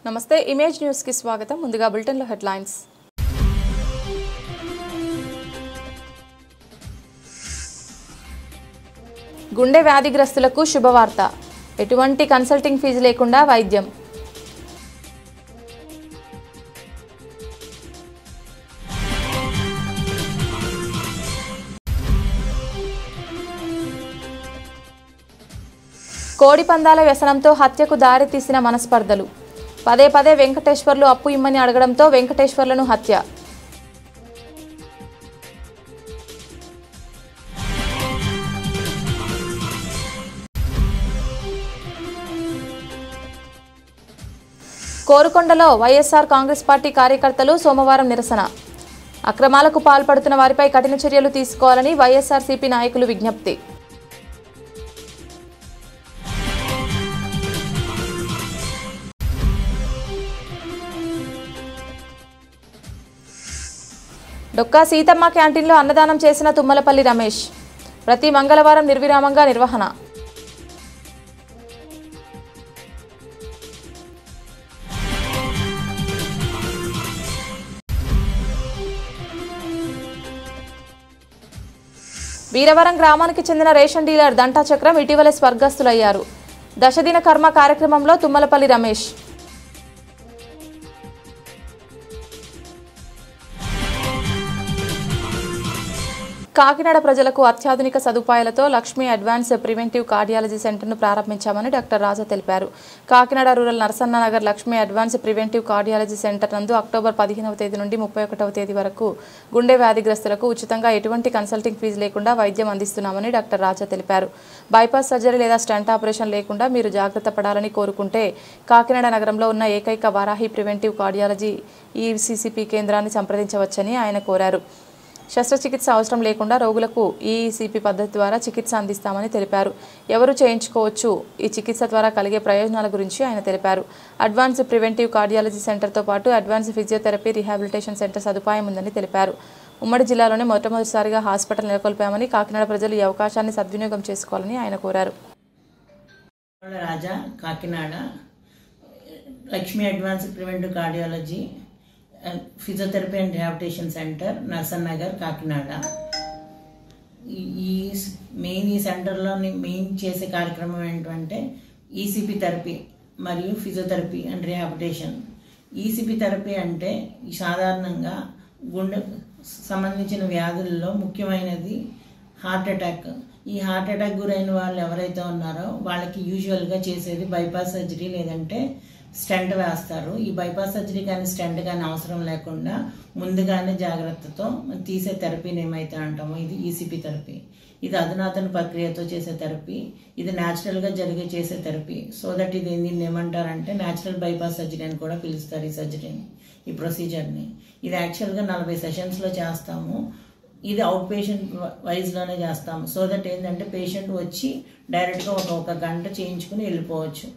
నమస్తే image news కి స్వాగతం. ముందుగా బులెటిన్ లో హెడ్లైన్స్. గుండె వ్యాధిగ్రస్తులకు శుభవార్త. ఎటువంటి కన్సల్టింగ్ ఫీజు లేకుండా వైద్యం. కోడి పందాల వ్యసనంతో హత్యకు దారి తీసిన మనస్పర్ధలు. పదే పదే వెంకటేశ్వర్లు అప్పు ఇమ్మని అడగడంతో వెంకటేశ్వర్లను హత్య. కోరుకొండలో వైఎస్ఆర్ కాంగ్రెస్ పార్టీ కార్యకర్తలు సోమవారం నిరసన. అక్రమాలకు పాల్పడుతున్న వారిపై కఠిన చర్యలు తీసుకోవాలని వైఎస్ఆర్సీపీ నాయకులు విజ్ఞప్తి. డొక్కా సీతమ్మ క్యాంటీన్లో అన్నదానం చేసిన తుమ్మలపల్లి రమేష్. ప్రతి మంగళవారం నిర్విరామంగా నిర్వహణ. వీరవరం గ్రామానికి చెందిన రేషన్ డీలర్ దంటా చక్రం ఇటీవలే స్వర్గస్థులయ్యారు. దశదిన కర్మ కార్యక్రమంలో తుమ్మలపల్లి రమేష్. కాకినాడ ప్రజలకు అత్యాధునిక సదుపాయాలతో లక్ష్మీ అడ్వాన్స్ ప్రివెంటివ్ కార్డియాలజీ సెంటర్ను ప్రారంభించామని డాక్టర్ రాజా తెలిపారు. Kakinada rural Narasanna Nagar Lakshmi advance preventive cardiology centre నందు అక్టోబర్ 15వ తేదీ నుండి 31వ తేదీ వరకు గుండె వ్యాధిగ్రస్తులకు ఉచితంగా ఎటువంటి కన్సల్టింగ్ ఫీజు లేకుండా వైద్యం అందిస్తున్నామని డాక్టర్ రాజా తెలిపారు. బైపాస్ సర్జరీ లేదా స్టంట్ ఆపరేషన్ లేకుండా మీరు జాగ్రత్త పడాలని కోరుకుంటే కాకినాడ నగరంలో ఉన్న ఏకైక వారాహి ప్రివెంటివ్ కార్డియాలజీ ఈసీసీపీ కేంద్రాన్ని సంప్రదించవచ్చని ఆయన కోరారు. శస్త్రచికిత్స అవసరం లేకుండా రోగులకు ఈసీపీ పద్ధతి ద్వారా చికిత్స అందిస్తామని తెలిపారు. ఎవరు చేయించుకోవచ్చు. ఈ చికిత్స ద్వారా కలిగే ప్రయోజనాల గురించి ఆయన తెలిపారు. అడ్వాన్స్ ప్రివెంటివ్ కార్డియాలజీ సెంటర్తో పాటు అడ్వాన్స్ ఫిజియోథెరపీ రీహాబిలిటేషన్ సెంటర్ సదుపాయం ఉందని తెలిపారు. ఉమ్మడి జిల్లాలోనే మొట్టమొదటిసారిగా హాస్పిటల్ నెలకొల్పామని కాకినాడ ప్రజలు ఈ అవకాశాన్ని సద్వినియోగం చేసుకోవాలని ఆయన కోరారు. Raja Kakinada Lakshmi advance preventive cardiology physiotherapy and rehabilitation centre Narsan Nagar Kakinada. ఈ సెంటర్లో మెయిన్ చేసే కార్యక్రమం ఏంటంటే ఈసీపీ థెరపీ మరియు physiotherapy and rehabilitation. ECP therapy అంటే సాధారణంగా గుండె సంబంధించిన వ్యాధుల్లో ముఖ్యమైనది హార్ట్ అటాక్. ఈ హార్ట్ అటాక్ గురైన వాళ్ళు ఎవరైతే ఉన్నారో వాళ్ళకి యూజువల్గా చేసేది బైపాస్ సర్జరీ లేదంటే స్టెంట్ వేస్తారు. ఈ బైపాస్ సర్జరీ కానీ స్టెంట్ కానీ అవసరం లేకుండా ముందుగానే జాగ్రత్తతో తీసే థెరపీని ఏమైతే అంటామో ఇది ఈసీపీ థెరపీ. ఇది అధునాతన ప్రక్రియతో చేసే థెరపీ. ఇది న్యాచురల్గా చేసే థెరపీ. సో దట్ దీన్ని ఏమంటారంటే న్యాచురల్ బైపాస్ సర్జరీ అని కూడా పిలుస్తారు ఈ సర్జరీని, ఈ ప్రొసీజర్ని. ఇది యాక్చువల్గా 40 సెషన్స్లో చేస్తాము. ఇది అవుట్ పేషెంట్ వైజ్లోనే చేస్తాము. సో దట్ ఏంటంటే పేషెంట్ వచ్చి డైరెక్ట్గా ఒక గంట చేయించుకుని వెళ్ళిపోవచ్చు.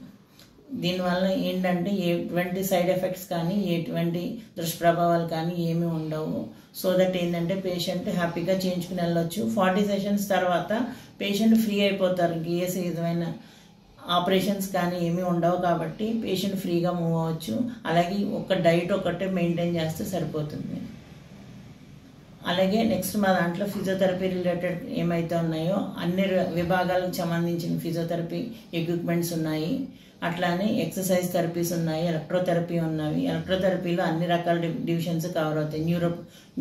దీనివల్ల ఏంటంటే ఎటువంటి సైడ్ ఎఫెక్ట్స్ కానీ ఎటువంటి దుష్ప్రభావాలు కానీ ఏమీ ఉండవు. సో దట్ ఏంటంటే పేషెంట్ హ్యాపీగా చేయించుకుని వెళ్ళొచ్చు. 40 సెషన్స్ తర్వాత పేషెంట్ ఫ్రీ అయిపోతారు. ఏ విధమైన ఆపరేషన్స్ కానీ ఏమీ ఉండవు కాబట్టి పేషెంట్ ఫ్రీగా మూవ్ అవ్వచ్చు. అలాగే ఒక డైట్ ఒకటే మెయింటైన్ చేస్తే సరిపోతుంది. అలాగే నెక్స్ట్ మా దాంట్లో ఫిజియోథెరపీ రిలేటెడ్ ఏమైతే ఉన్నాయో అన్ని విభాగాలకు సంబంధించిన ఫిజియోథెరపీ ఎక్విప్మెంట్స్ ఉన్నాయి. అట్లానే ఎక్సర్సైజ్ థెరపీస్ ఉన్నాయి, ఎలక్ట్రోథెరపీ ఉన్నవి. ఎలక్ట్రోథెరపీలో అన్ని రకాల డివిజన్స్ కవర్ అవుతాయి.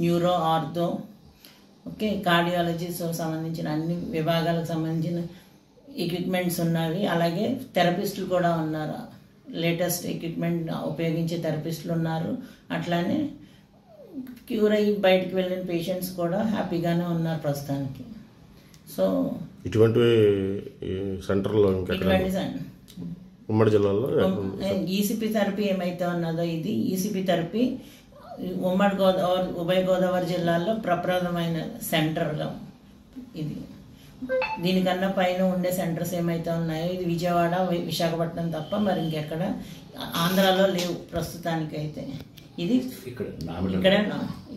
న్యూరో ఆర్థో, ఓకే, కార్డియాలజీస్ సంబంధించిన అన్ని విభాగాలకు సంబంధించిన ఎక్విప్మెంట్స్ ఉన్నవి. అలాగే థెరపిస్టులు కూడా ఉన్నారు. లేటెస్ట్ ఎక్విప్మెంట్ ఉపయోగించే థెరపిస్టులు ఉన్నారు. అట్లానే క్యూర్ అయ్యి బయటకు వెళ్ళిన పేషెంట్స్ కూడా హ్యాపీగానే ఉన్నారు ప్రస్తుతానికి. సో ఇటువంటి సెంటర్లో ఉమ్మడి జిల్లాలో ఈసీపీ థెరపీ ఏమైతే ఉన్నదో ఇది ఈసీపీ థెరపీ ఉభయ గోదావరి జిల్లాల్లో ప్రప్రథమైన సెంటర్గా ఇది. దీనికన్నా పైన ఉండే సెంటర్స్ ఏమైతే ఉన్నాయో ఇది విజయవాడ, విశాఖపట్నం తప్ప మరి ఇంకెక్కడ ఆంధ్రాలో లేవు ప్రస్తుతానికైతే. ఇది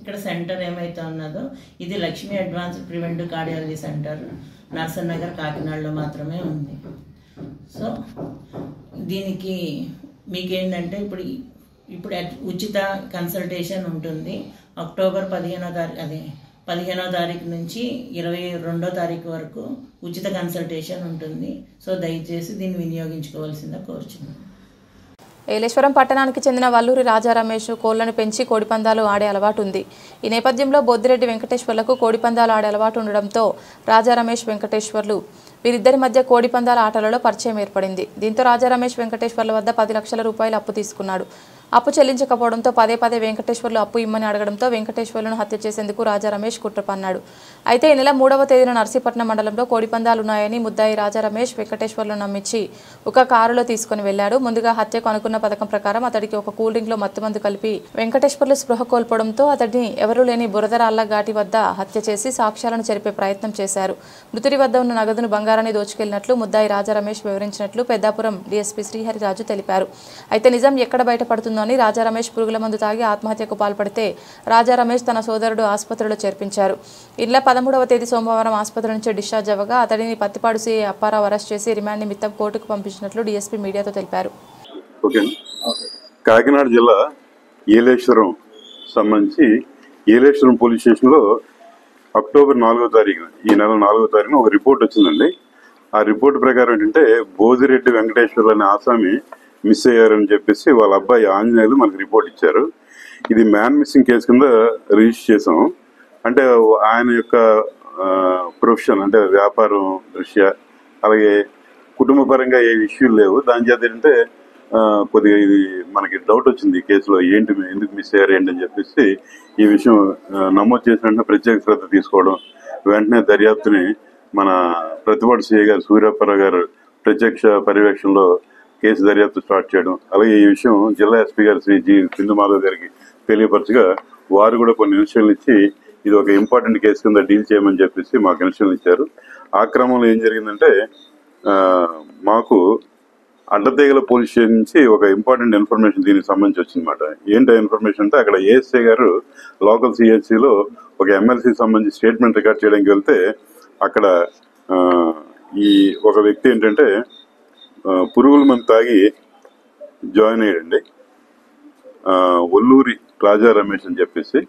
ఇక్కడ సెంటర్ ఏమైతే ఉన్నదో ఇది Lakshmi advance preventive cardiology centre Narsan Nagar కాకినాడలో మాత్రమే ఉంది. సో దీనికి మీకేంటంటే ఇప్పుడు ఉచిత కన్సల్టేషన్ ఉంటుంది. అక్టోబర్ 15వ తారీఖు నుంచి 22వ తారీఖు వరకు ఉచిత కన్సల్టేషన్ ఉంటుంది. సో దయచేసి దీన్ని వినియోగించుకోవాల్సిందిగా కోరుచున్నాను. ఏలేశ్వరం పట్టణానికి చెందిన వల్లూరి రాజా రమేష్ కోళ్లను పెంచి కోడిపందాలు ఆడే అలవాటు ఉంది. ఈ నేపథ్యంలో బొద్దిరెడ్డి వెంకటేశ్వర్లకు కోడిపందాలు ఆడే అలవాటు ఉండడంతో రాజా రమేష్ వెంకటేశ్వర్లు వీరిద్దరి మధ్య కోడిపందాల ఆటలలో పరిచయం ఏర్పడింది. దీంతో రాజా రమేష్ వెంకటేశ్వర్ల వద్ద 10 లక్షల రూపాయలు అప్పు తీసుకున్నాడు. అప్పు చెల్లించకపోవడంతో పదే వెంకటేశ్వర్లు అప్పు ఇమ్మని అడగడంతో వెంకటేశ్వర్లను హత్య చేసేందుకు రాజా రమేష్ కుట్ర పన్నాడు. అయితే ఈ నెల 3వ తేదీన నర్సీపట్నం మండలంలో కోడిపందాలు ఉన్నాయని ముద్దాయి రాజా రమేష్ వెంకటేశ్వర్లను నమ్మించి ఒక కారులో తీసుకుని వెళ్లాడు. ముందుగా హత్యకు అనుకున్న పథకం ప్రకారం అతడికి ఒక కూల్ డ్రింక్ లో మత్తుమందు కలిపి వెంకటేశ్వర్లు స్పృహ కోల్పోవడంతో అతడిని ఎవరూ లేని బురదరాళ్ల ఘాటి వద్ద హత్య చేసి సాక్ష్యాలను చెరిపే ప్రయత్నం చేశారు. మృతుడి వద్ద ఉన్న నగదును బంగారాన్ని దోచుకెళ్లినట్లు ముద్దాయి రాజా రమేష్ వివరించినట్లు పెద్దాపురం డీఎస్పీ శ్రీహరిరాజు తెలిపారు. అయితే నిజం ఎక్కడ బయటపడుతుందో అని రాజా రమేష్ పురుగుల మందు తాగి ఆత్మహత్యకు పాల్పడితే రాజా రమేష్ తన సోదరుడు ఆసుపత్రిలో చేర్పించారు. ఇలా 13వ తేదీ సోమవారం ఆసుపత్రి నుంచి డిశ్చార్జ్ అవ్వగా అతడిని పత్తిపాడు సిఐ అప్పారావు అరెస్ట్ చేసి రిమాండ్ నిమిత్తం కోర్టుకు పంపించినట్లు డీఎస్పీ మీడియాతో తెలిపారు. కాకినాడ జిల్లా ఏలేశ్వరం సంబంధించి ఏలేశ్వరం పోలీస్ స్టేషన్లో అక్టోబర్ 4వ తారీఖున ఈ నెల 4వ తారీఖున ఒక రిపోర్ట్ వచ్చిందండి. ఆ రిపోర్ట్ ప్రకారం ఏంటంటే బోదిరెడ్డి వెంకటేశ్వర్లు అనే ఆసామి మిస్ అయ్యారని చెప్పేసి వాళ్ళ అబ్బాయి ఆంజనేయులు మనకు రిపోర్ట్ ఇచ్చారు. ఇది మ్యాన్ మిస్సింగ్ కేసు కింద రిజిస్టర్ చేసాం. అంటే ఆయన యొక్క ప్రొఫెషన్ అంటే వ్యాపారం దృష్ట్యా అలాగే కుటుంబ పరంగా ఏ ఇష్యూలు లేవు. దాని చేత ఏంటంటే కొద్దిగా ఇది మనకి డౌట్ వచ్చింది ఈ కేసులో ఎందుకు మిస్ అయ్యారు ఏంటని చెప్పేసి ఈ విషయం నమోదు చేసిన వెంటనే ప్రత్యేక శ్రద్ధ తీసుకోవడం, వెంటనే దర్యాప్తుని మన ప్రతిపాడు సిఐ గారు సూర్యాపరావు గారు ప్రత్యక్ష పర్యవేక్షణలో కేసు దర్యాప్తు స్టార్ట్ చేయడం, అలాగే ఈ విషయం జిల్లా ఎస్పీ గారు శ్రీ జి సింధు మాధవ్ గారికి తెలియపరచగా వారు కూడా కొన్ని ఇన్స్ట్రక్షన్లు ఇచ్చి ఇది ఒక ఇంపార్టెంట్ కేసు కింద డీల్ చేయమని చెప్పేసి మాకు ఇన్స్ట్రక్షన్లు ఇచ్చారు. ఆ క్రమంలో ఏం జరిగిందంటే మాకు అడ్డతీగల పోలీస్ స్టేషన్ నుంచి ఒక ఇంపార్టెంట్ ఇన్ఫర్మేషన్ దీనికి సంబంధించి వచ్చిందన్నమాట. ఏంటో ఇన్ఫర్మేషన్ అంటే అక్కడ ఏఎస్ఐ గారు లోకల్ సిహెచ్సిలో ఒక ఎమ్మెల్సీ సంబంధించి స్టేట్మెంట్ రికార్డ్ చేయడానికి వెళ్తే అక్కడ ఈ ఒక వ్యక్తి ఏంటంటే పురుగుల మందు తాగి జాయిన్ అయ్యాడండి. వల్లూరి రాజా రమేష్ అని చెప్పేసి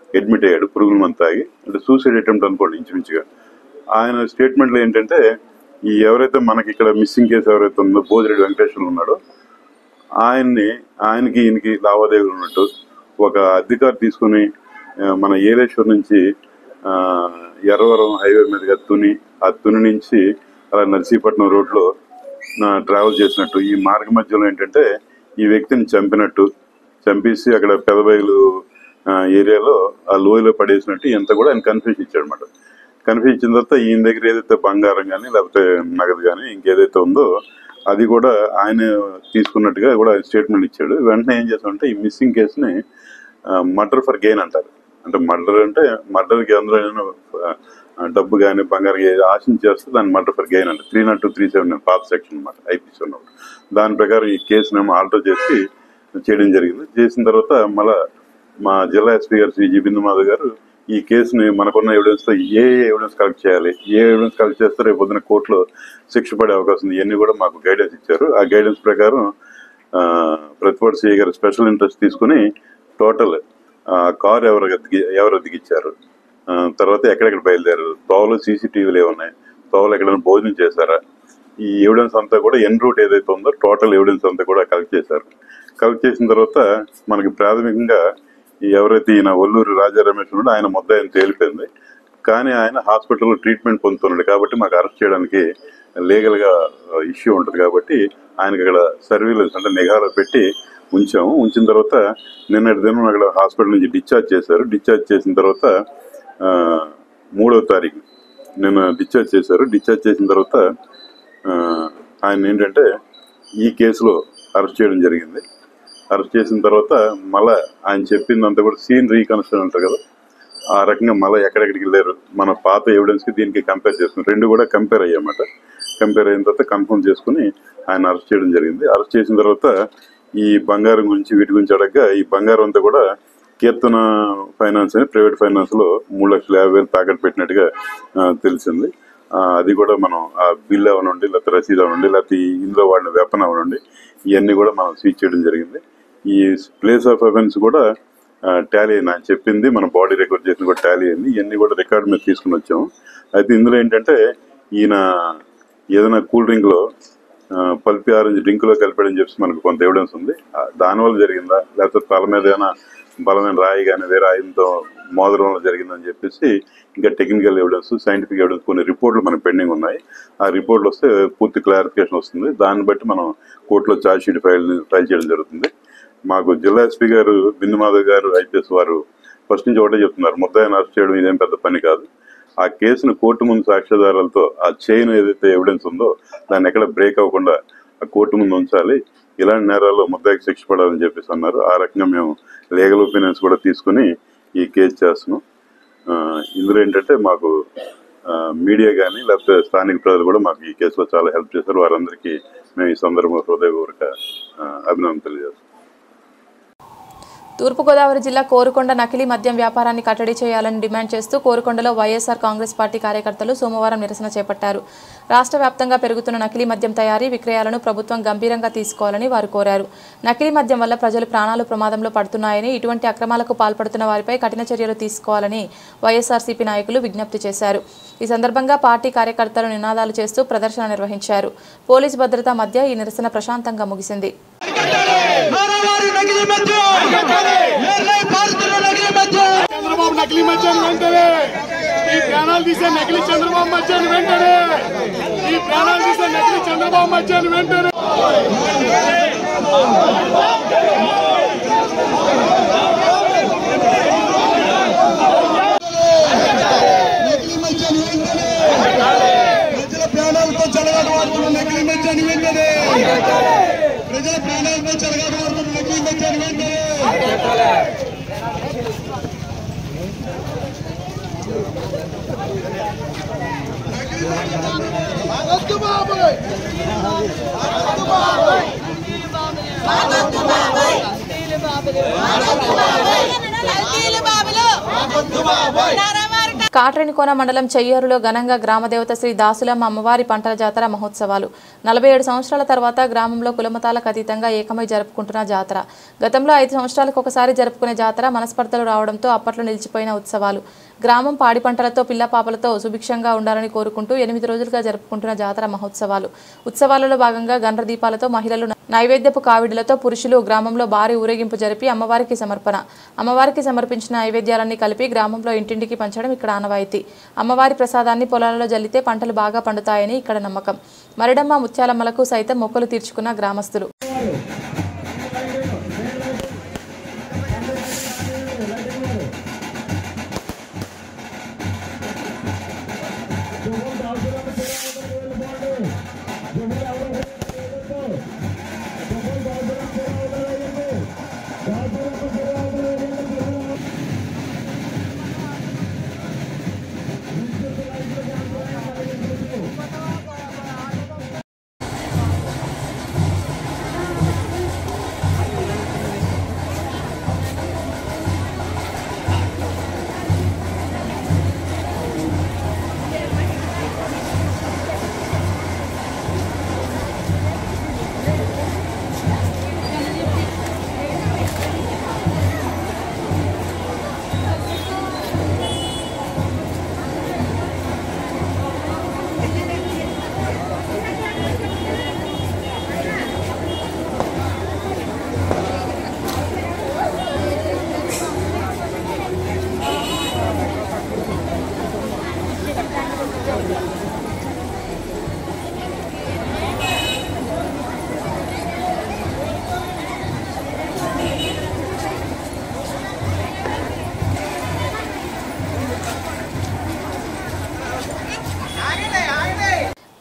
అడ్మిట్ అయ్యాడు పురుగుల మందు తాగి. అంటే సూసైడ్ అటెంప్ట్ అనుకోండి ఇంచుమించుగా. ఆయన స్టేట్మెంట్లో ఏంటంటే ఈ ఎవరైతే మనకి ఇక్కడ మిస్సింగ్ కేసు ఎవరైతే ఉందో బోదిరెడ్డి వెంకటేశ్వర్లు ఉన్నాడో ఆయనకి ఈయనకి లావాదేవీలు ఉన్నట్టు ఒక అధికారి తీసుకుని మన ఏలేశ్వరం నుంచి ఎర్రవరం హైవే మీదుగా ఆ తుని నుంచి అలా నర్సీపట్నం రోడ్లో ట్రావెల్ చేసినట్టు, ఈ మార్గ మధ్యలో ఏంటంటే ఈ వ్యక్తిని చంపేసి అక్కడ పెదబయలు ఏరియాలో ఆ లోయలో పడేసినట్టు ఎంత కూడా ఆయన కన్ఫ్యూషన్ ఇచ్చాడు అనమాట. కన్ఫ్యూజ్ ఇచ్చిన తర్వాత ఈయన దగ్గర ఏదైతే బంగారం కానీ లేకపోతే నగదు కానీ ఇంకేదైతే ఉందో అది కూడా ఆయన తీసుకున్నట్టుగా కూడా స్టేట్మెంట్ ఇచ్చాడు. వెంటనే ఏం చేస్తామంటే ఈ మిస్సింగ్ కేసుని మర్డర్ ఫర్ గెయిన్ అంటారు. అంటే మర్డర్కి అందులో డబ్బు కానీ బంగారం ఆశించేస్తే దాన్ని మర్డర్ ఫర్ గెయిన్ అంటే 302, 379 పాత సెక్షన్ అనమాట ఐపీసీ ఉన్నప్పుడు. దాని ప్రకారం ఈ కేసునేమో ఆల్టర్ చేసి చేయడం జరిగింది. చేసిన తర్వాత మళ్ళా మా జిల్లా ఎస్పీ గారు శ్రీ జి బిందు మాధవ్ గారు ఈ కేసుని మనకున్న ఎవిడెన్స్తో ఏ ఎవిడెన్స్ కలెక్ట్ చేయాలి, ఏ ఎవిడెన్స్ కలెక్ట్ చేస్తే రేపు పొద్దున కోర్టులో శిక్ష పడే అవకాశం ఉంది, ఇవన్నీ కూడా మాకు గైడెన్స్ ఇచ్చారు. ఆ గైడెన్స్ ప్రకారం ప్రతిపాడు సిఐ గారు స్పెషల్ ఇంట్రెస్ట్ తీసుకుని టోటల్ కారు ఎవరు దిగిచ్చారు, తర్వాత ఎక్కడెక్కడ బయలుదేరారు, తోవలో సీసీటీవీలు ఏమున్నాయి, తోవలో ఎక్కడైనా భోజనం చేశారా, ఈ ఎవిడెన్స్ అంతా కూడా ఎన్ రూట్ ఏదైతే ఉందో టోటల్ ఎవిడెన్స్ అంతా కూడా కలెక్ట్ చేశారు. కలెక్ట్ చేసిన తర్వాత మనకి ప్రాథమికంగా ఎవరైతే ఈయన వల్లూరి రాజా రమేష్ ఉన్నాడో ఆయన ముద్దాయిని తేలిపోయింది. కానీ ఆయన హాస్పిటల్లో ట్రీట్మెంట్ పొందుతున్నాడు కాబట్టి మాకు అరెస్ట్ చేయడానికి లీగల్గా ఇష్యూ ఉంటుంది కాబట్టి ఆయనకి అక్కడ సర్వీలెన్స్ అంటే నిఘాలో పెట్టి ఉంచాము. ఉంచిన తర్వాత నిన్నటి దినం అక్కడ హాస్పిటల్ నుంచి డిశ్చార్జ్ చేశారు. డిశ్చార్జ్ చేసిన తర్వాత 3వ తారీఖు నిన్న డిశ్చార్జ్ చేశారు. డిశ్చార్జ్ చేసిన తర్వాత ఆయన ఏంటంటే ఈ కేసులో అరెస్ట్ చేయడం జరిగింది. అరెస్ట్ చేసిన తర్వాత మళ్ళీ ఆయన చెప్పిందంతా కూడా సీన్ రీకన్స్ట్రక్షన్ అంటారు కదా, ఆ రకంగా మళ్ళీ ఎక్కడెక్కడికి వెళ్ళారు మన పాత ఎవిడెన్స్కి దీనికి కంపేర్ చేసుకుని రెండు కూడా కంపేర్ అయ్యామాట. కంపేర్ అయిన తర్వాత కన్ఫర్మ్ చేసుకుని ఆయన అరెస్ట్ చేయడం జరిగింది. అరెస్ట్ చేసిన తర్వాత ఈ బంగారం గురించి వీటి గురించి అడగగా ఈ బంగారం అంతా కూడా కీర్తన ఫైనాన్స్ అని ప్రైవేట్ ఫైనాన్స్లో 3,50,000 తాకట్టు పెట్టినట్టుగా తెలిసింది. అది కూడా మనం ఆ బిల్ అవనండి, లేకపోతే రసీదు అవనండి, లేకపోతే ఇందులో వాడిన వెపన్ అవనండి, ఇవన్నీ కూడా మనం సీజ్ చేయడం జరిగింది. ఈ ప్లేస్ ఆఫ్ అఫెన్స్ కూడా టాలీ అయినా చెప్పింది, మన బాడీ రికార్డ్ చేసిన కూడా టాలీ అయింది. ఇవన్నీ కూడా రికార్డ్ మీద తీసుకుని వచ్చాము. అయితే ఇందులో ఏంటంటే ఈయన ఏదైనా కూల్ డ్రింక్ లో పల్పి ఆరెంజ్ డ్రింక్ లో కలిపాడని చెప్పి మనకు కొంత ఎవిడెన్స్ ఉంది. దానివల్ల జరిగిందా, లేకపోతే తల మీద ఏమైనా బలమైన రాయి కానీ వేరే ఆయుధంతో మోదడం వల్ల జరిగిందని చెప్పేసి ఇంకా టెక్నికల్ ఎవిడెన్స్, సైంటిఫిక్ ఎవిడెన్స్ కొన్ని రిపోర్ట్లు మనకు పెండింగ్ ఉన్నాయి. ఆ రిపోర్ట్లు వస్తే పూర్తి క్లారిఫికేషన్ వస్తుంది. దాన్ని బట్టి మనం కోర్టులో ఛార్జ్ షీట్ ఫైల్ చేయడం జరుగుతుంది. మాకు జిల్లా ఎస్పీ గారు బిందు మాధవ్ గారు ఐపీఎస్ వారు ఫస్ట్ నుంచి ఒకటే చెప్తున్నారు, ముద్దాయిని అరెస్ట్ చేయడం ఇదేం పెద్ద పని కాదు. ఆ కేసును కోర్టు ముందు సాక్ష్యాధారాలతో ఆ చైన్ ఏదైతే ఎవిడెన్స్ ఉందో దాన్ని ఎక్కడ బ్రేక్ అవ్వకుండా ఆ కోర్టు ముందు ఉంచాలి. ఇలాంటి నేరాల్లో ముద్దాయికి శిక్ష పడాలని చెప్పేసి అన్నారు. ఆ రకంగా మేము లీగల్ ఒపీనియన్స్ కూడా తీసుకుని ఈ కేసు చేస్తున్నాం. ఇందులో ఏంటంటే మాకు మీడియా కానీ లేకపోతే స్థానిక ప్రజలు కూడా మాకు ఈ కేసులో చాలా హెల్ప్ చేశారు. వారందరికీ మేము ఈ సందర్భంగా హృదయపూర్వక అభినందనలు తెలియజేస్తాం. తూర్పుగోదావరి జిల్లా కోరుకొండ నకిలీ మద్యం వ్యాపారాన్ని కట్టడి చేయాలని డిమాండ్ చేస్తూ కోరుకొండలో వైఎస్ఆర్ కాంగ్రెస్ పార్టీ కార్యకర్తలు సోమవారం నిరసన చేపట్టారు. రాష్ట్ర వ్యాప్తంగా పెరుగుతున్న నకిలీ మద్యం తయారీ, విక్రయాలను ప్రభుత్వం గంభీరంగా తీసుకోవాలని వారు కోరారు. నకిలీ మద్యం వల్ల ప్రజలు ప్రాణాలు ప్రమాదంలో పడుతున్నాయని, ఇటువంటి అక్రమాలకు పాల్పడుతున్న వారిపై కఠిన చర్యలు తీసుకోవాలని వైఎస్ఆర్సీపీ నాయకులు విజ్ఞప్తి చేశారు. ఈ సందర్భంగా పార్టీ కార్యకర్తలు నినాదాలు చేస్తూ ప్రదర్శన నిర్వహించారు. పోలీసు భద్రత మధ్య ఈ నిరసన ప్రశాంతంగా ముగిసింది. చంద్రబాబు నకిలీ మద్యాన్ని వెంటనే, ఈ ప్రాణాలు తీసే నకిలీ చంద్రబాబు మద్యాన్ని వెంటనే, ఈ ప్రాణాలు తీసే నకిలీ చంద్రబాబు మద్యాన్ని వెంటనే. నకిలీ మద్యాన్ని వెంటనే, ప్రజల ప్రాణాలతో చెలగాటమాడుతున్న నకిలీ మద్యాన్ని వెంటనే, ప్రజల ప్రాణాలతో చెలగాటమాడుతున్న నకిలీ మద్యాన్ని వెంటనే. కాట్రేనికోన మండలం చెయ్యేరులో ఘనంగా గ్రామదేవత శ్రీ దాసులమ్మ అమ్మవారి పంటల జాతర మహోత్సవాలు. 47 సంవత్సరాల తర్వాత గ్రామంలో కులమతాలకు అతీతంగా ఏకమై జరుపుకుంటున్న జాతర. గతంలో 5 సంవత్సరాలకు ఒకసారి జరుపుకునే జాతర మనస్పర్ధలు రావడంతో అప్పట్లో నిలిచిపోయిన ఉత్సవాలు. గ్రామం పాడి పంటలతో పిల్లపాపలతో సుభిక్షంగా ఉండాలని కోరుకుంటూ 8 రోజులుగా జరుపుకుంటున్న జాతర మహోత్సవాలు. ఉత్సవాలలో భాగంగా గండ్ర దీపాలతో మహిళలు నైవేద్యపు కావిడులతో, పురుషులు గ్రామంలో భారీ ఊరేగింపు జరిపి అమ్మవారికి సమర్పణ. అమ్మవారికి సమర్పించిన నైవేద్యాలన్నీ కలిపి గ్రామంలో ఇంటింటికి పంచడం ఇక్కడ ఆనవాయితీ. అమ్మవారి ప్రసాదాన్ని పొలాలలో జల్లితే పంటలు బాగా పండుతాయని ఇక్కడ నమ్మకం. మరిడమ్మ ముత్యాలమ్మలకు సైతం మొక్కలు తీర్చుకున్న గ్రామస్తులు.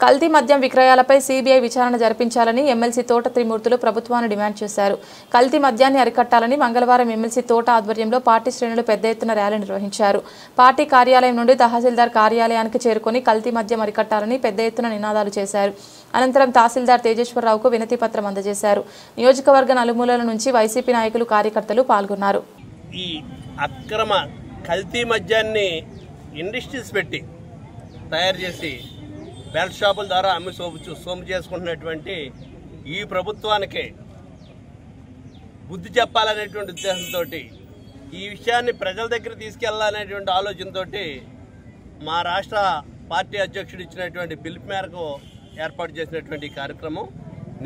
కల్తీ మద్యం విక్రయాలపై సీబీఐ విచారణ జరిపించాలని ఎమ్మెల్సీ తోట త్రిమూర్తులు ప్రభుత్వాన్ని డిమాండ్ చేశారు. కల్తీ మద్యాన్ని అరికట్టాలని మంగళవారం ఎమ్మెల్సీ తోట ఆధ్వర్యంలో పార్టీ శ్రేణులు పెద్ద ఎత్తున ర్యాలీ నిర్వహించారు. పార్టీ కార్యాలయం నుండి తహసీల్దార్ కార్యాలయానికి చేరుకొని కల్తీ మద్యం అరికట్టాలని పెద్ద ఎత్తున నినాదాలు చేశారు. అనంతరం తహసీల్దార్ తేజేశ్వరరావుకు వినతి పత్రం అందజేశారు. నియోజకవర్గ నలుమూలల నుంచి వైసీపీ నాయకులు, కార్యకర్తలు పాల్గొన్నారు. ఈ అక్రమ కల్తీ మద్యాన్ని ఇండస్ట్రీస్ పెట్టి తయారు చేసి బెల్ట్ షాపుల ద్వారా అమ్మి సొమ్ము చేసుకుంటున్నటువంటి ఈ ప్రభుత్వానికి బుద్ధి చెప్పాలనేటువంటి ఉద్దేశంతో ఈ విషయాన్ని ప్రజల దగ్గర తీసుకెళ్లాలనేటువంటి ఆలోచనతో మా రాష్ట్ర పార్టీ అధ్యక్షుడు ఇచ్చినటువంటి పిలుపు మేరకు ఏర్పాటు చేసినటువంటి ఈ కార్యక్రమం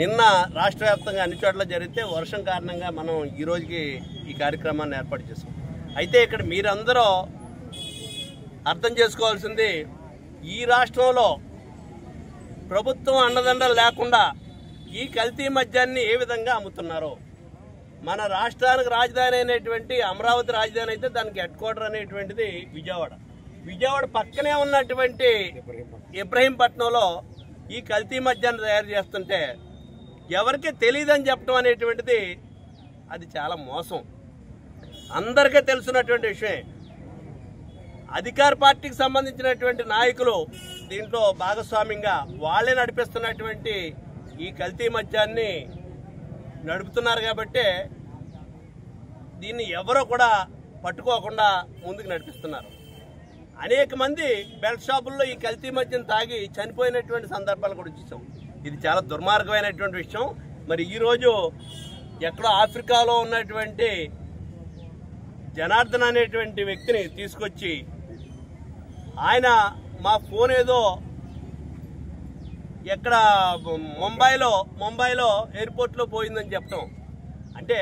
నిన్న రాష్ట్ర వ్యాప్తంగా అన్ని చోట్ల జరిగితే వర్షం కారణంగా మనం ఈ రోజుకి ఈ కార్యక్రమాన్ని ఏర్పాటు చేసాం. అయితే ఇక్కడ మీరందరూ అర్థం చేసుకోవాల్సింది, ఈ రాష్ట్రంలో ప్రభుత్వం అండదండలు లేకుండా ఈ కల్తీ మద్యాన్ని ఏ విధంగా అమ్ముతున్నారో, మన రాష్ట్రానికి రాజధాని అయినటువంటి అమరావతి రాజధాని అయితే దానికి హెడ్ క్వార్టర్ అనేటువంటిది విజయవాడ పక్కనే ఉన్నటువంటి ఇబ్రహీంపట్నంలో ఈ కల్తీ మద్యాన్ని తయారు చేస్తుంటే ఎవరికి తెలియదని చెప్పడం అనేటువంటిది అది చాలా మోసం. అందరికీ తెలుసున్నటువంటి విషయం. అధికార పార్టీకి సంబంధించినటువంటి నాయకులు దీంట్లో భాగస్వామ్యంగా వాళ్ళే నడిపిస్తున్నటువంటి ఈ కల్తీ మద్యాన్ని నడుపుతున్నారు కాబట్టి దీన్ని ఎవరో కూడా పట్టుకోకుండా ముందుకు నడిపిస్తున్నారు. అనేక మంది బెల్ట్ షాపుల్లో ఈ కల్తీ మద్యం తాగి చనిపోయినటువంటి సందర్భాలు కూడా చూసాం. ఇది చాలా దుర్మార్గమైనటువంటి విషయం. మరి ఈరోజు ఎక్కడో ఆఫ్రికాలో ఉన్నటువంటి జనార్దన్ అనేటువంటి వ్యక్తిని తీసుకొచ్చి ఆయన మా ఫోన్ ఏదో ఎక్కడ ముంబైలో ఎయిర్పోర్ట్లో పోయిందని చెప్పడం అంటే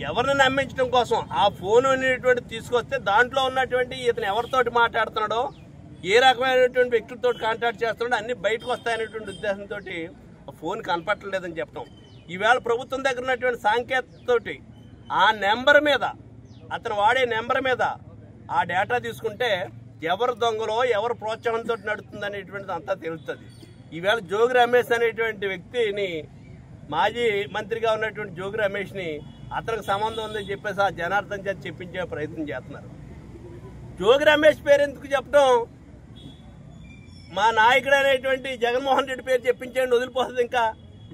ఎవరిని నమ్మించడం కోసం ఆ ఫోన్ అనేటువంటి తీసుకొస్తే దాంట్లో ఉన్నటువంటి ఇతను ఎవరితోటి మాట్లాడుతున్నాడో, ఏ రకమైనటువంటి వ్యక్తులతో కాంటాక్ట్ చేస్తున్నాడో అన్ని బయటకు వస్తాయనేటువంటి ఉద్దేశంతో ఫోన్ కనపట్టలేదని చెప్పడం. ఈవేళ ప్రభుత్వం దగ్గర ఉన్నటువంటి సాంకేతికతోటి ఆ నెంబర్ మీద, అతను వాడే నెంబర్ మీద ఆ డేటా తీసుకుంటే ఎవరు దొంగలో ఎవరు ప్రోత్సాహంతో నడుస్తుంది అనేటువంటిది అంతా తెలుస్తుంది. ఈవేళ జోగి రమేష్ అనేటువంటి వ్యక్తిని, మాజీ మంత్రిగా ఉన్నటువంటి జోగి రమేష్ని అతనికి సంబంధం ఉందని చెప్పేసి ఆ జనార్దన్ చేత చెప్పించే ప్రయత్నం చేస్తున్నారు. జోగి రమేష్ పేరు ఎందుకు చెప్పడం? మా నాయకుడు అనేటువంటి జగన్మోహన్ రెడ్డి పేరు చెప్పించండి, వదిలిపోతుంది. ఇంకా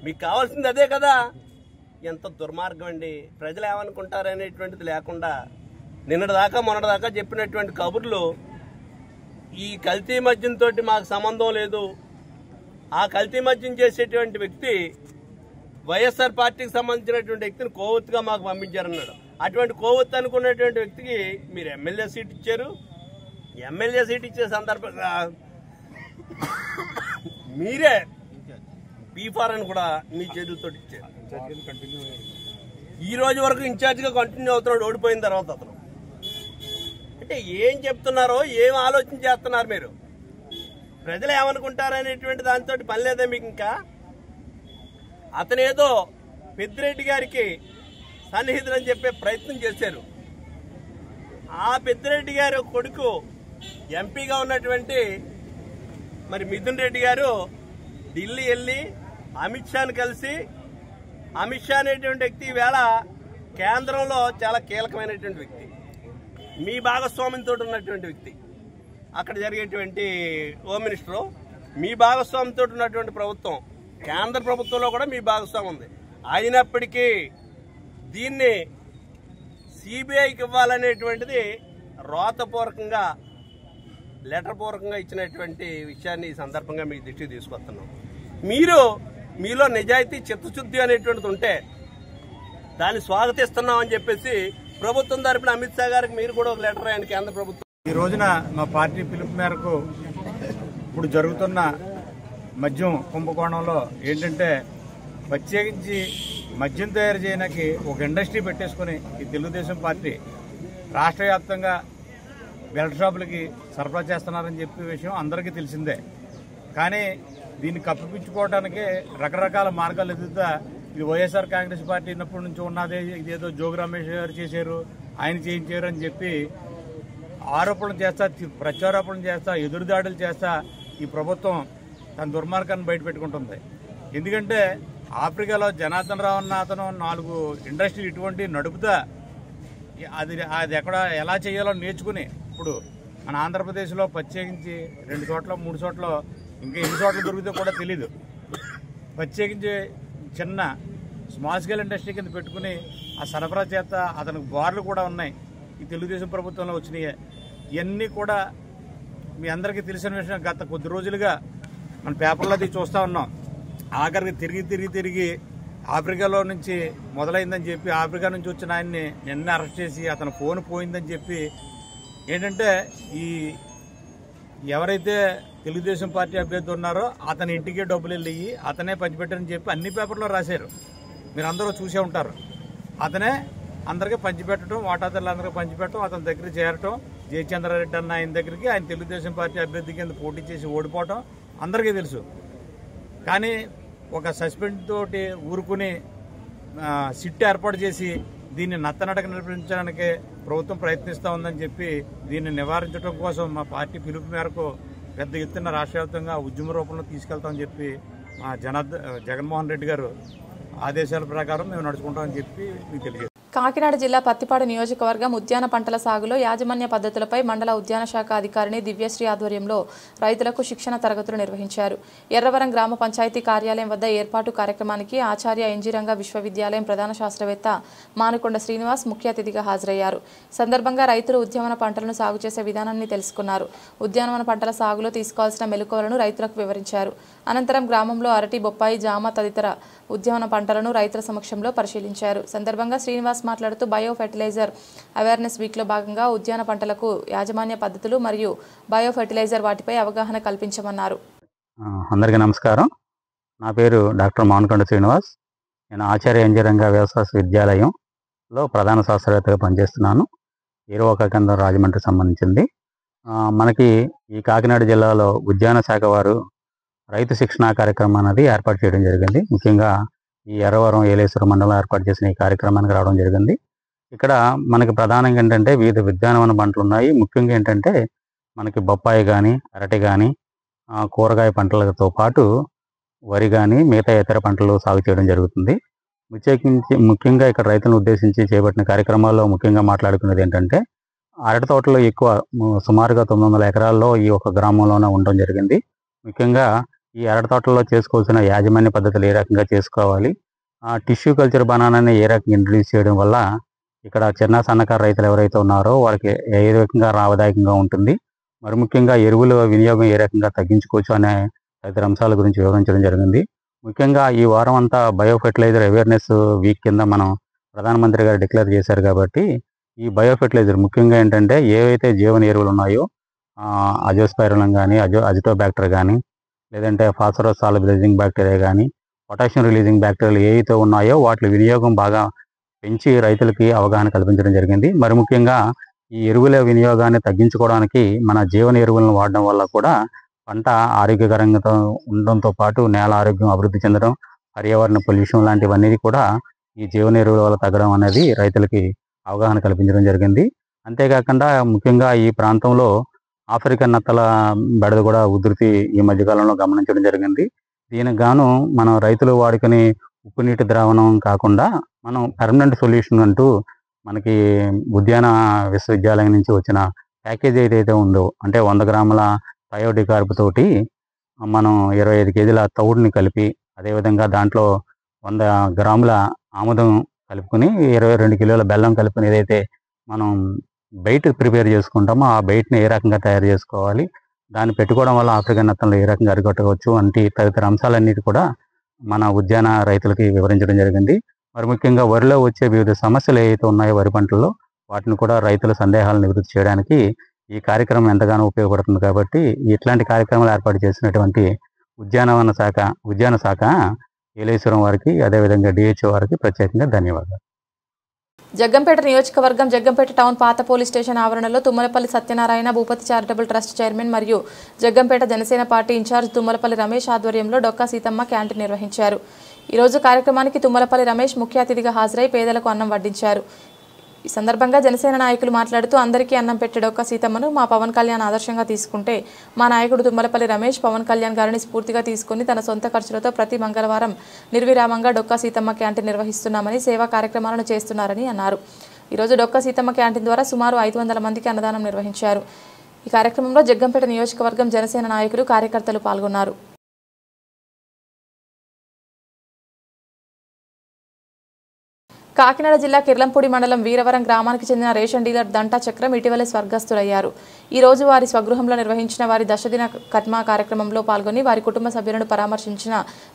మీకు కావాల్సింది అదే కదా. ఎంత దుర్మార్గం అండి. ప్రజలు ఏమనుకుంటారనేటువంటిది లేకుండా నిన్నటిదాకా మొన్నటిదాకా చెప్పినటువంటి కబుర్లు, ఈ కల్తీ మద్యంతో మాకు సంబంధం లేదు, ఆ కల్తీ మద్యం చేసేటువంటి వ్యక్తి వైఎస్ఆర్ పార్టీకి సంబంధించినటువంటి వ్యక్తిని కోవత్తుగా మాకు పంపించారన్నాడు. అటువంటి కోవత్తు అనుకున్నటువంటి వ్యక్తికి మీరు ఎమ్మెల్యే సీట్ ఇచ్చారు. ఎమ్మెల్యే సీట్ ఇచ్చే సందర్భంగా మీరే బీఫార్ అని కూడా మీ చేతులతో ఇచ్చారు. ఈ రోజు వరకు ఇన్ఛార్జిగా కంటిన్యూ అవుతున్నాడు ఓడిపోయిన తర్వాత. అతను అంటే ఏం చెప్తున్నారో, ఏం ఆలోచన చేస్తున్నారు మీరు? ప్రజలు ఏమనుకుంటారనేటువంటి దాంతో పని లేదా మీకు? ఇంకా అతనేదో పెద్దిరెడ్డి గారికి సన్నిహితులని చెప్పే ప్రయత్నం చేశారు. ఆ పెద్దిరెడ్డి గారి కొడుకు ఎంపీగా ఉన్నటువంటి మరి మిథున్ రెడ్డి గారు ఢిల్లీ వెళ్ళి అమిత్ షాను కలిసి, అమిత్ షా అనేటువంటి వ్యక్తి ఈవేళ కేంద్రంలో చాలా కీలకమైనటువంటి వ్యక్తి, మీ భాగస్వామ్యంతో ఉన్నటువంటి వ్యక్తి, అక్కడ జరిగేటువంటి హోమ్ మినిస్టరు మీ భాగస్వామ్యంతో ఉన్నటువంటి ప్రభుత్వం, కేంద్ర ప్రభుత్వంలో కూడా మీ భాగస్వామ్యం ఉంది. అయినప్పటికీ దీన్ని సిబిఐకి ఇవ్వాలనేటువంటిది రాతపూర్వకంగా, లెటర్ పూర్వకంగా ఇచ్చినటువంటి విషయాన్ని ఈ సందర్భంగా మీ దృష్టికి తీసుకొస్తున్నాం. మీలో నిజాయితీ, చిత్తశుద్ధి అనేటువంటిది ఉంటే దాన్ని స్వాగతిస్తున్నామని చెప్పేసి ప్రభుత్వం తరపున అమిత్ షా గారికి మీరు కూడా ఒక లెటర్ రాయండి కేంద్ర ప్రభుత్వం. ఈ రోజున మా పార్టీ పిలుపు మేరకు ఇప్పుడు జరుగుతున్న మద్యం కుంభకోణంలో ఏంటంటే, ప్రత్యేకించి మద్యం తయారు చేయడానికి ఒక ఇండస్ట్రీ పెట్టేసుకుని ఈ తెలుగుదేశం పార్టీ రాష్ట్ర వ్యాప్తంగా బెల్ట్ షాపులకి సరఫరా చేస్తున్నారని చెప్పే విషయం అందరికీ తెలిసిందే. కానీ దీన్ని కప్పిపుచ్చుకోవడానికి రకరకాల మార్గాలు ఎదుగుతా, ఇది వైఎస్ఆర్ కాంగ్రెస్ పార్టీ ఉన్నప్పటి నుంచి ఉన్నదే, ఇదేదో జోగి రమేష్ గారు చేశారు, ఆయన చేయించారు అని చెప్పి ఆరోపణలు చేస్తా, ప్రత్యారోపణలు చేస్తా, ఎదురుదాడులు చేస్తా ఈ ప్రభుత్వం తన దుర్మార్గాన్ని బయటపెట్టుకుంటుంది. ఎందుకంటే ఆఫ్రికాలో జనార్దన్ రావు అన్న అతను 4 ఇండస్ట్రీలు ఇటువంటి నడుపుతా అది ఎక్కడ ఎలా చేయాలో నేర్చుకుని ఇప్పుడు మన ఆంధ్రప్రదేశ్లో ప్రత్యేకించి 2 చోట్ల 3 చోట్ల, ఇంకా ఎన్ని చోట్ల దొరికితే కూడా తెలీదు, ప్రత్యేకించి చిన్న స్మాల్ స్కేల్ ఇండస్ట్రీ కింద పెట్టుకుని ఆ సరఫరా చేత అతనికి బార్లు కూడా ఉన్నాయి. ఈ తెలుగుదేశం ప్రభుత్వంలో వచ్చినాయి. ఇవన్నీ కూడా మీ అందరికీ తెలిసిన విషయం, గత కొద్ది రోజులుగా మన పేపర్లో అది చూస్తూ ఉన్నాం. ఆఖరికి తిరిగి ఆఫ్రికాలో నుంచి మొదలైందని చెప్పి ఆఫ్రికా నుంచి వచ్చిన ఆయన్ని నిన్న అరెస్ట్ చేసి అతని ఫోన్ పోయిందని చెప్పి ఏంటంటే ఈ ఎవరైతే తెలుగుదేశం పార్టీ అభ్యర్థి ఉన్నారో అతని ఇంటికే డబ్బులు వెళ్ళి అతనే పంచిపెట్టారని చెప్పి అన్ని పేపర్లో రాశారు. మీరు అందరూ చూసే ఉంటారు. అతనే అందరికీ పంచిపెట్టడం, వాటాదారులందరికీ పంచిపెట్టడం, అతని దగ్గర చేరటం, జయచంద్రారెడ్డి అన్న ఆయన దగ్గరికి, ఆయన తెలుగుదేశం పార్టీ అభ్యర్థి కింద పోటీ చేసి ఓడిపోవటం అందరికీ తెలుసు. కానీ ఒక సస్పెండ్ తోటి ఊరుకుని సిట్ ఏర్పాటు చేసి దీన్ని నత్తనడక నిర్వహించడానికి ప్రభుత్వం ప్రయత్నిస్తూ ఉందని చెప్పి దీన్ని నివారించడం కోసం మా పార్టీ పిలుపు మేరకు పెద్ద ఎత్తున రాష్ట్ర వ్యాప్తంగా ఉద్యమ రూపంలో తీసుకెళ్తామని చెప్పి మా జగన్మోహన్ రెడ్డి గారు ఆదేశాల ప్రకారం మేము నడుచుకుంటామని చెప్పి మీకు తెలియజేస్తాం. కాకినాడ జిల్లా పత్తిపాడు నియోజకవర్గం ఉద్యాన పంటల సాగులో యాజమాన్య పద్ధతులపై మండల ఉద్యాన శాఖ అధికారిని దివ్యశ్రీ ఆధ్వర్యంలో రైతులకు శిక్షణ తరగతులు నిర్వహించారు. ఎర్రవరం గ్రామ పంచాయతీ కార్యాలయం వద్ద ఏర్పాటు కార్యక్రమానికి ఆచార్య ఇంజీరంగ విశ్వవిద్యాలయం ప్రధాన శాస్త్రవేత్త మానుకొండ శ్రీనివాస్ ముఖ్య అతిథిగా హాజరయ్యారు. సందర్భంగా రైతులు ఉద్యాన పంటలను సాగు చేసే విధానాన్ని తెలుసుకున్నారు. ఉద్యానవన పంటల సాగులో తీసుకోవాల్సిన మెలకువలను రైతులకు వివరించారు. అనంతరం గ్రామంలో అరటి, బొప్పాయి, జామ తదితర ఉద్యాన పంటలను రైతుల సమక్షంలో పరిశీలించారు. సందర్భంగా శ్రీనివాస్ మాట్లాడుతూ బయో ఫెర్టిలైజర్ అవేర్నెస్ వీక్లో భాగంగా ఉద్యాన పంటలకు యాజమాన్య పద్ధతులు మరియు బయో ఫెర్టిలైజర్ వాటిపై అవగాహన కల్పించమన్నారు. అందరికీ నమస్కారం. నా పేరు డాక్టర్ మానుకొండ శ్రీనివాస్. నేను ఆచార్య ఇంజనీరింగ్ వ్యవసాయ విద్యాలయంలో ప్రధాన శాస్త్రవేత్తగా పనిచేస్తున్నాను. ఏరువాక కేంద్రం రాజమండ్రికి సంబంధించింది. మనకి ఈ కాకినాడ జిల్లాలో ఉద్యాన శాఖ వారు రైతు శిక్షణా కార్యక్రమం అనేది ఏర్పాటు చేయడం జరిగింది. ముఖ్యంగా ఈ ఎర్రవరం, ఏలేశ్వరం మండలం ఏర్పాటు చేసిన ఈ కార్యక్రమానికి రావడం జరిగింది. ఇక్కడ మనకి ప్రధానంగా ఏంటంటే వివిధ ఉద్యానవన పంటలు ఉన్నాయి. ముఖ్యంగా ఏంటంటే మనకి బొప్పాయి కానీ, అరటి కానీ, కూరగాయ పంటలతో పాటు వరి కానీ, మిగతా ఇతర పంటలు సాగు చేయడం జరుగుతుంది. ముఖ్యంగా ఇక్కడ రైతులను ఉద్దేశించి చేపట్టిన కార్యక్రమాల్లో ముఖ్యంగా మాట్లాడుకునేది ఏంటంటే అరటి తోటలో ఎక్కువ సుమారుగా 900 ఎకరాల్లో ఈ ఒక గ్రామంలోనే ఉండడం జరిగింది. ముఖ్యంగా ఈ అరటి తోటల్లో చేసుకోవాల్సిన యాజమాన్య పద్ధతులు ఏ రకంగా చేసుకోవాలి, టిష్యూ కల్చర్ బనానాన్ని ఏ రకంగా ఇంట్రడ్యూస్ చేయడం వల్ల ఇక్కడ చిన్న సన్నకారు రైతులు ఎవరైతే ఉన్నారో వాళ్ళకి ఏ రకంగా లాభదాయకంగా ఉంటుంది, మరి ముఖ్యంగా ఎరువుల వినియోగం ఏ రకంగా తగ్గించుకోవచ్చు అనే తదితర అంశాల గురించి వివరించడం జరిగింది. ముఖ్యంగా ఈ వారం అంతా బయో ఫెర్టిలైజర్ అవేర్నెస్ వీక్ కింద మనం ప్రధానమంత్రి గారు డిక్లేర్ చేశారు. కాబట్టి ఈ బయో ఫెర్టిలైజర్ ముఖ్యంగా ఏంటంటే ఏవైతే జీవన ఎరువులు ఉన్నాయో అజోస్పైరలం కానీ, అజిటోబ్యాక్టర్ కానీ, లేదంటే ఫాస్ఫరస్ సాల్యుబిలైజింగ్ బ్యాక్టీరియా కానీ, పొటాషియం రిలీజింగ్ బ్యాక్టీరియాలు ఏవైతే ఉన్నాయో వాటి వినియోగం బాగా పెంచి రైతులకి అవగాహన కల్పించడం జరిగింది. మరి ముఖ్యంగా ఈ ఎరువుల వినియోగాన్ని తగ్గించుకోవడానికి మన జీవన ఎరువులను వాడడం వల్ల కూడా పంట ఆరోగ్యకరంగా ఉండడంతో పాటు నేల ఆరోగ్యం అభివృద్ధి చెందడం, పర్యావరణ పొల్యూషన్ లాంటివన్నీ కూడా ఈ జీవన ఎరువుల వల్ల తగ్గడం అనేది రైతులకి అవగాహన కల్పించడం జరిగింది. అంతేకాకుండా ముఖ్యంగా ఈ ప్రాంతంలో ఆఫ్రికన్ నత్తల బెడద కూడా ఉధృతి ఈ మధ్యకాలంలో గమనించడం జరిగింది. దీనికి గాను మనం రైతులు వాడుకునే ఉప్పు నీటి ద్రావణం కాకుండా మనం పర్మనెంట్ సొల్యూషన్ అంటూ మనకి ఉద్యాన విశ్వవిద్యాలయం నుంచి వచ్చిన ప్యాకేజ్ ఏదైతే ఉందో, అంటే 100 గ్రాముల బయోడికార్బ్ తోటి మనం 25 కేజీల తౌడుని కలిపి, అదేవిధంగా దాంట్లో 100 గ్రాముల ఆముదం కలుపుకొని 22 కిలోల బెల్లం కలుపుకొని ఏదైతే మనం బయట ప్రిపేర్ చేసుకుంటామో ఆ బయటని ఏ రకంగా తయారు చేసుకోవాలి, దాన్ని పెట్టుకోవడం వల్ల ఆఫ్రికన్ నత్తలను ఏ రకంగా అరికట్టవచ్చు వంటి తదితర అంశాలన్నిటి కూడా మన ఉద్యాన రైతులకి వివరించడం జరిగింది. మరి ముఖ్యంగా వరిలో వచ్చే వివిధ సమస్యలు ఏవైతే ఉన్నాయో వరి పంటల్లో వాటిని కూడా రైతుల సందేహాలను నివృత్తి చేయడానికి ఈ కార్యక్రమం ఎంతగానో ఉపయోగపడుతుంది. కాబట్టి ఇట్లాంటి కార్యక్రమాలు ఏర్పాటు చేసినటువంటి ఉద్యాన శాఖ ఏలేశ్వరం వారికి, అదేవిధంగా డిహెచ్ఓ వారికి ప్రత్యేకంగా ధన్యవాదాలు. జగ్గంపేట నియోజకవర్గం జగ్గంపేట టౌన్ పాత పోలీస్ స్టేషన్ ఆవరణలో Tummalapalli Satyanarayana Bhupathi charitable trust chairman మరియు జగ్గంపేట జనసేన పార్టీ ఇన్ఛార్జ్ తుమ్మలపల్లి రమేష్ ఆధ్వర్యంలో డొక్కా సీతమ్మ క్యాంటీన్ నిర్వహించారు. ఈరోజు కార్యక్రమానికి తుమ్మలపల్లి రమేష్ ముఖ్య అతిథిగా హాజరై పేదలకు అన్నం వడ్డించారు. ఈ సందర్భంగా జనసేన నాయకులు మాట్లాడుతూ అందరికీ అన్నం పెట్టే డొక్కా సీతమ్మను మా పవన్ కళ్యాణ్ ఆదర్శంగా తీసుకుంటే మా నాయకుడు తుమ్మలపల్లి రమేష్ పవన్ కళ్యాణ్ గారిని స్ఫూర్తిగా తీసుకుని తన సొంత ఖర్చులతో ప్రతి మంగళవారం నిర్విరామంగా డొక్కా సీతమ్మ క్యాంటీన్ నిర్వహిస్తున్నామని, సేవా కార్యక్రమాలను చేస్తున్నారని అన్నారు. ఈరోజు డొక్కా సీతమ్మ క్యాంటీన్ ద్వారా సుమారు 500 మందికి అన్నదానం నిర్వహించారు. ఈ కార్యక్రమంలో జగ్గంపేట నియోజకవర్గం జనసేన నాయకులు, కార్యకర్తలు పాల్గొన్నారు. కాకినాడ జిల్లా కిర్లంపూడి మండలం వీరవరం గ్రామానికి చెందిన రేషన్ డీలర్ దంటా చక్రం ఇటీవలే స్వర్గస్థులయ్యారు. ఈ రోజు వారి స్వగృహంలో నిర్వహించిన వారి దశదిన కర్మ కార్యక్రమంలో పాల్గొని వారి కుటుంబ సభ్యులను పరామర్శించిన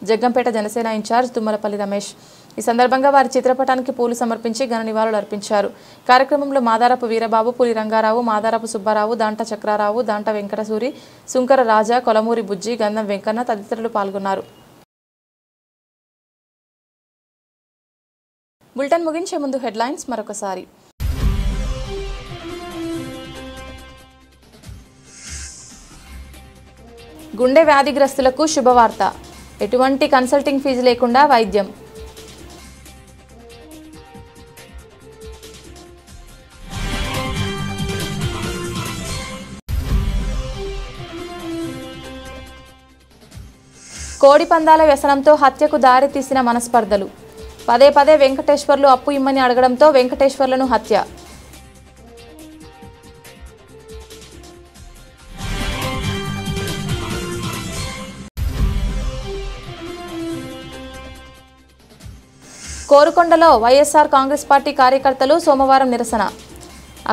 జగ్గంపేట జనసేన ఇన్ఛార్జ్ తుమ్మలపల్లి రమేష్. ఈ సందర్భంగా వారి చిత్రపటానికి పూలు సమర్పించి ఘన నివాళులు అర్పించారు. కార్యక్రమంలో మాదారపు వీరబాబు, పులి రంగారావు, మాదారపు సుబ్బారావు, దాంట చక్రారావు, దాంట వెంకటసూరి, సుంకర రాజా, కొలమూరి బుజ్జి, గంధం వెంకన్న తదితరులు పాల్గొన్నారు. బులెటిన్ ముగించే ముందు హెడ్లైన్స్ మరొకసారి. గుండె వ్యాధిగ్రస్తులకు శుభవార్త, ఎటువంటి కన్సల్టింగ్ ఫీజు లేకుండా వైద్యం. కోడి పందాల వ్యసనంతో హత్యకు దారితీసిన మనస్పర్ధలు, పదే పదే వెంకటేశ్వర్లు అప్పు ఇమ్మని అడగడంతో వెంకటేశ్వర్లను హత్య. కోరుకొండలో వైఎస్ఆర్ కాంగ్రెస్ పార్టీ కార్యకర్తలు సోమవారం నిరసన.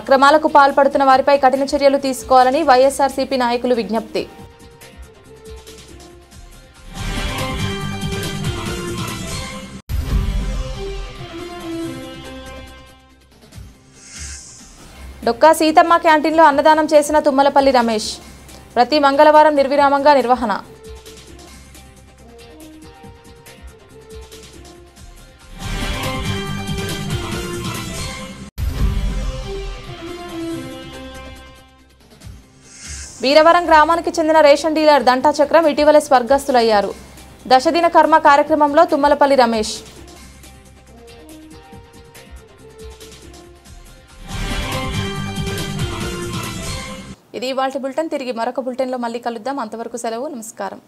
అక్రమాలకు పాల్పడుతున్న వారిపై కఠిన చర్యలు తీసుకోవాలని వైఎస్ఆర్సీపీ నాయకులు విజ్ఞప్తి. డొక్కా సీతమ్మ క్యాంటీన్లో అన్నదానం చేసిన తుమ్మలపల్లి రమేష్. ప్రతి మంగళవారం నిర్విరామంగా నిర్వహణ. వీరవరం గ్రామానికి చెందిన రేషన్ డీలర్ దంటా చక్రం ఇటీవలే స్వర్గస్థులయ్యారు. దశదిన కర్మ కార్యక్రమంలో తుమ్మలపల్లి రమేష్. ఇది ఇవాల్టి బులెటిన్. తిరిగి మరొక బులెటిన్లో మళ్ళీ కలుద్దాం. అంతవరకు సెలవు. నమస్కారం.